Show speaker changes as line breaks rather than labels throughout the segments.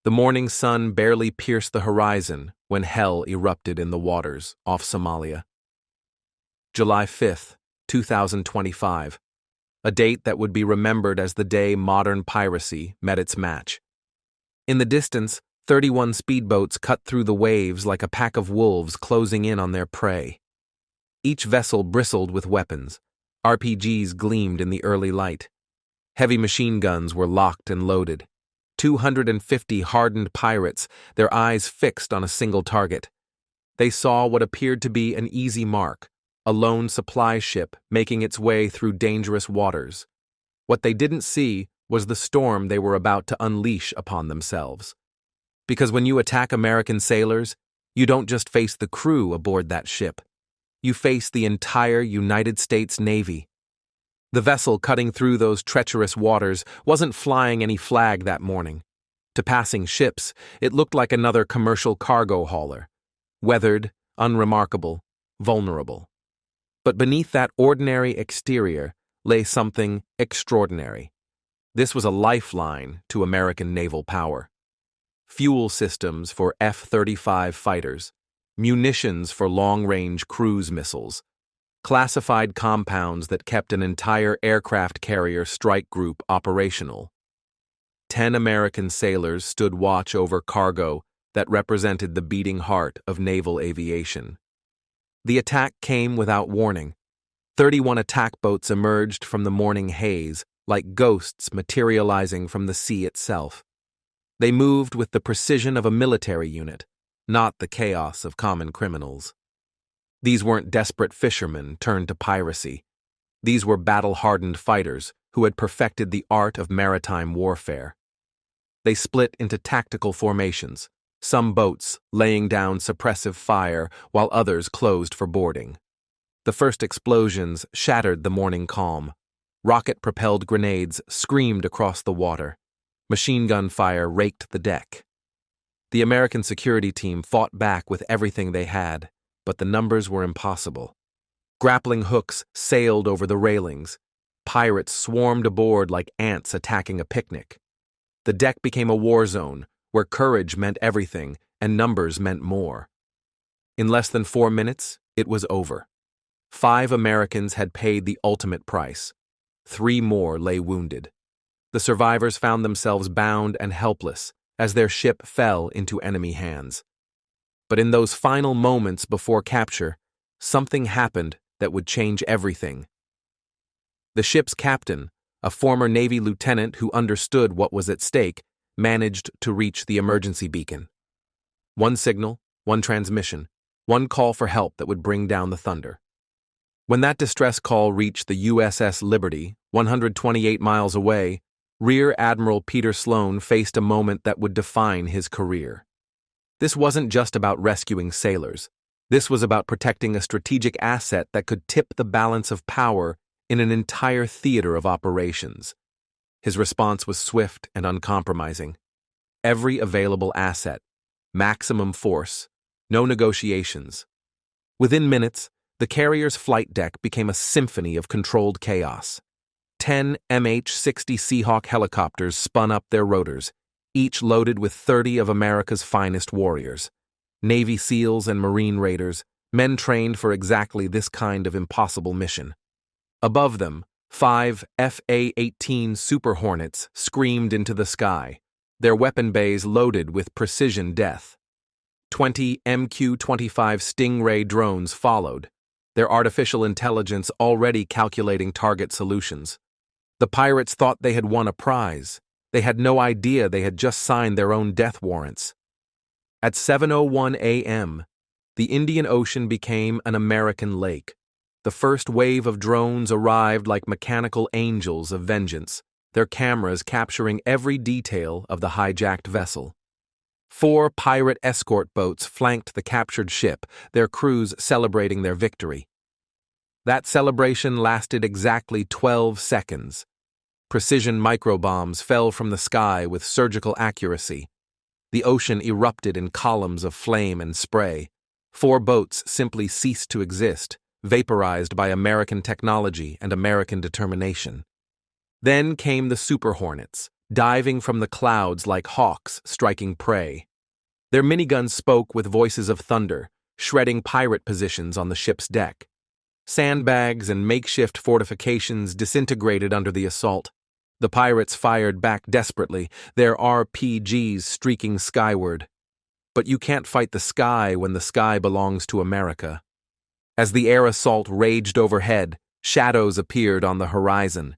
The morning sun barely pierced the horizon when hell erupted in the waters off Somalia. July 5th, 2025, a date that would be remembered as the day modern piracy met its match. In the distance, 31 speedboats cut through the waves like a pack of wolves closing in on their prey. Each vessel bristled with weapons. RPGs gleamed in the early light. Heavy machine guns were locked and loaded. 250 hardened pirates, their eyes fixed on a single target. They saw what appeared to be an easy mark, a lone supply ship making its way through dangerous waters. What they didn't see was the storm they were about to unleash upon themselves. Because when you attack American sailors, you don't just face the crew aboard that ship. You face the entire United States Navy. The vessel cutting through those treacherous waters wasn't flying any flag that morning. To passing ships, it looked like another commercial cargo hauler. Weathered, unremarkable, vulnerable. But beneath that ordinary exterior lay something extraordinary. This was a lifeline to American naval power. Fuel systems for F-35 fighters, munitions for long-range cruise missiles, classified compounds that kept an entire aircraft carrier strike group operational. 10 American sailors stood watch over cargo that represented the beating heart of naval aviation. The attack came without warning. 31 attack boats emerged from the morning haze, like ghosts materializing from the sea itself. They moved with the precision of a military unit, not the chaos of common criminals. These weren't desperate fishermen turned to piracy. These were battle-hardened fighters who had perfected the art of maritime warfare. They split into tactical formations, some boats laying down suppressive fire while others closed for boarding. The first explosions shattered the morning calm. Rocket-propelled grenades screamed across the water. Machine gun fire raked the deck. The American security team fought back with everything they had, but the numbers were impossible. Grappling hooks sailed over the railings. Pirates swarmed aboard like ants attacking a picnic. The deck became a war zone where courage meant everything and numbers meant more. In less than 4 minutes, it was over. 5 Americans had paid the ultimate price. 3 more lay wounded. The survivors found themselves bound and helpless as their ship fell into enemy hands. But in those final moments before capture, something happened that would change everything. The ship's captain, a former Navy lieutenant who understood what was at stake, managed to reach the emergency beacon. One signal, one transmission, one call for help that would bring down the thunder. When that distress call reached the USS Liberty, 128 miles away, Rear Admiral Peter Sloan faced a moment that would define his career. This wasn't just about rescuing sailors. This was about protecting a strategic asset that could tip the balance of power in an entire theater of operations. His response was swift and uncompromising. Every available asset, maximum force, no negotiations. Within minutes, the carrier's flight deck became a symphony of controlled chaos. 10 MH-60 Seahawk helicopters spun up their rotors, each loaded with 30 of America's finest warriors. Navy SEALs and Marine Raiders, men trained for exactly this kind of impossible mission. Above them, 5 FA-18 Super Hornets screamed into the sky, their weapon bays loaded with precision death. 20 MQ-25 Stingray drones followed, their artificial intelligence already calculating target solutions. The pirates thought they had won a prize. They had no idea they had just signed their own death warrants. At 7:01 a.m., the Indian Ocean became an American lake. The first wave of drones arrived like mechanical angels of vengeance, their cameras capturing every detail of the hijacked vessel. 4 pirate escort boats flanked the captured ship, their crews celebrating their victory. That celebration lasted exactly 12 seconds. Precision microbombs fell from the sky with surgical accuracy. The ocean erupted in columns of flame and spray. 4 boats simply ceased to exist, vaporized by American technology and American determination. Then came the Super Hornets, diving from the clouds like hawks striking prey. Their miniguns spoke with voices of thunder, shredding pirate positions on the ship's deck. Sandbags and makeshift fortifications disintegrated under the assault. The pirates fired back desperately, their RPGs streaking skyward. But you can't fight the sky when the sky belongs to America. As the air assault raged overhead, shadows appeared on the horizon.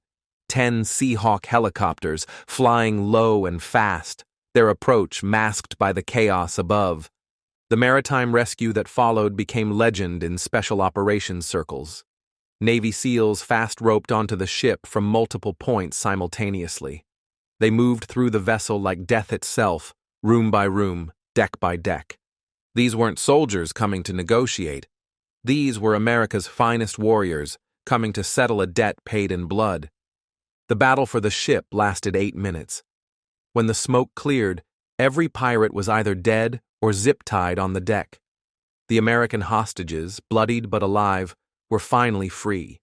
10 Seahawk helicopters, flying low and fast, their approach masked by the chaos above. The maritime rescue that followed became legend in special operations circles. Navy SEALs fast-roped onto the ship from multiple points simultaneously. They moved through the vessel like death itself, room by room, deck by deck. These weren't soldiers coming to negotiate. These were America's finest warriors, coming to settle a debt paid in blood. The battle for the ship lasted 8 minutes. When the smoke cleared, every pirate was either dead or zip-tied on the deck. The American hostages, bloodied but alive, were finally free.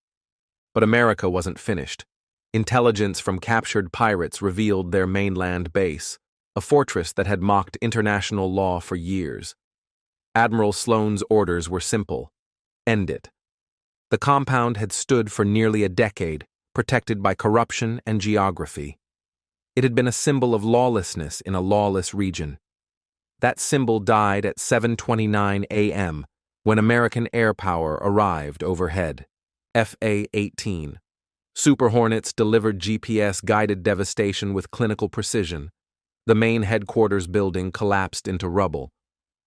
But America wasn't finished. Intelligence from captured pirates revealed their mainland base, a fortress that had mocked international law for years. Admiral Sloan's orders were simple: end it. The compound had stood for nearly a decade, protected by corruption and geography. It had been a symbol of lawlessness in a lawless region. That symbol died at 7:29 a.m. when American air power arrived overhead. FA-18. Super Hornets delivered GPS-guided devastation with clinical precision. The main headquarters building collapsed into rubble.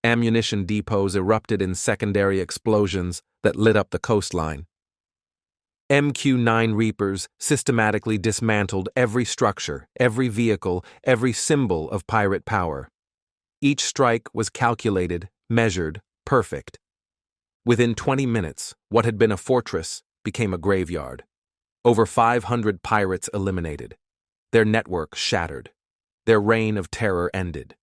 Ammunition depots erupted in secondary explosions that lit up the coastline. MQ-9 Reapers systematically dismantled every structure, every vehicle, every symbol of pirate power. Each strike was calculated, measured, perfect. Within 20 minutes, what had been a fortress became a graveyard. Over 500 pirates eliminated. Their network shattered. Their reign of terror ended.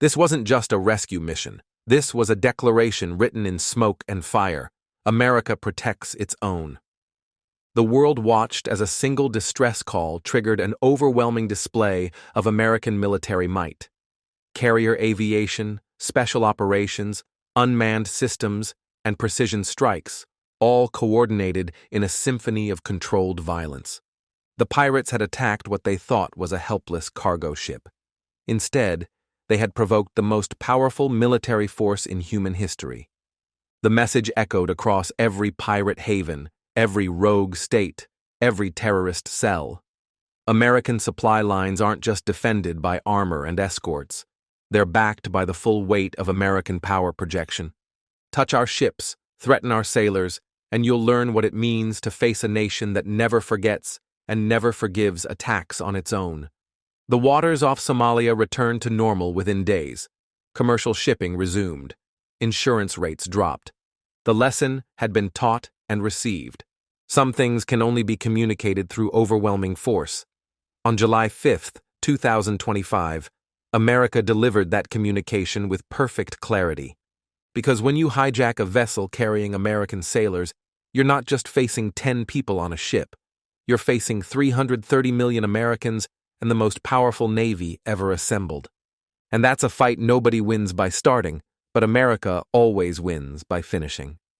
This wasn't just a rescue mission. This was a declaration written in smoke and fire. America protects its own. The world watched as a single distress call triggered an overwhelming display of American military might. Carrier aviation, special operations, unmanned systems, and precision strikes, all coordinated in a symphony of controlled violence. The pirates had attacked what they thought was a helpless cargo ship. Instead, they had provoked the most powerful military force in human history. The message echoed across every pirate haven, every rogue state, every terrorist cell. American supply lines aren't just defended by armor and escorts. They're backed by the full weight of American power projection. Touch our ships, threaten our sailors, and you'll learn what it means to face a nation that never forgets and never forgives attacks on its own. The waters off Somalia returned to normal within days. Commercial shipping resumed. Insurance rates dropped. The lesson had been taught and received. Some things can only be communicated through overwhelming force. On July 5, 2025, America delivered that communication with perfect clarity. Because when you hijack a vessel carrying American sailors, you're not just facing 10 people on a ship. You're facing 330 million Americans and the most powerful navy ever assembled. And that's a fight nobody wins by starting, but America always wins by finishing.